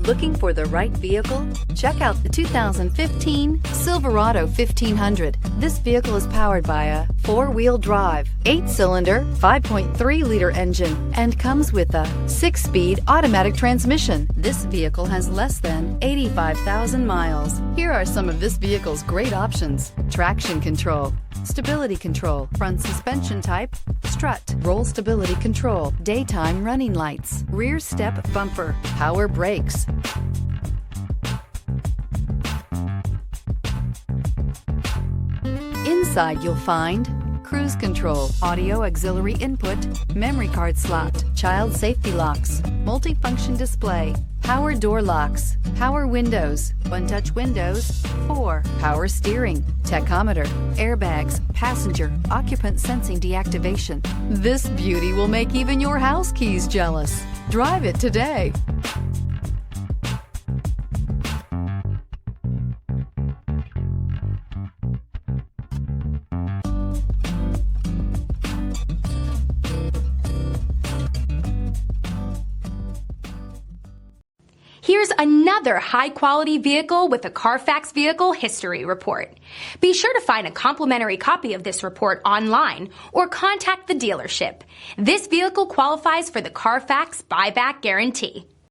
Looking for the right vehicle? Check out the 2015 Silverado 1500. This vehicle is powered by a 4-wheel drive, 8-cylinder, 5.3-liter engine, and comes with a 6-speed automatic transmission. This vehicle has less than 85,000 miles. Here are some of this vehicle's great options: traction control, stability control, front suspension type, strut, roll stability control, daytime running lights, rear step bumper, power brakes. Inside you'll find cruise control, audio auxiliary input, memory card slot, child safety locks, multifunction display, power door locks, power windows, one-touch windows, 4, power steering, tachometer, airbags, passenger, occupant sensing deactivation. This beauty will make even your house keys jealous. Drive it today. Here's another high-quality vehicle with a Carfax Vehicle History Report. Be sure to find a complimentary copy of this report online or contact the dealership. This vehicle qualifies for the Carfax Buyback Guarantee.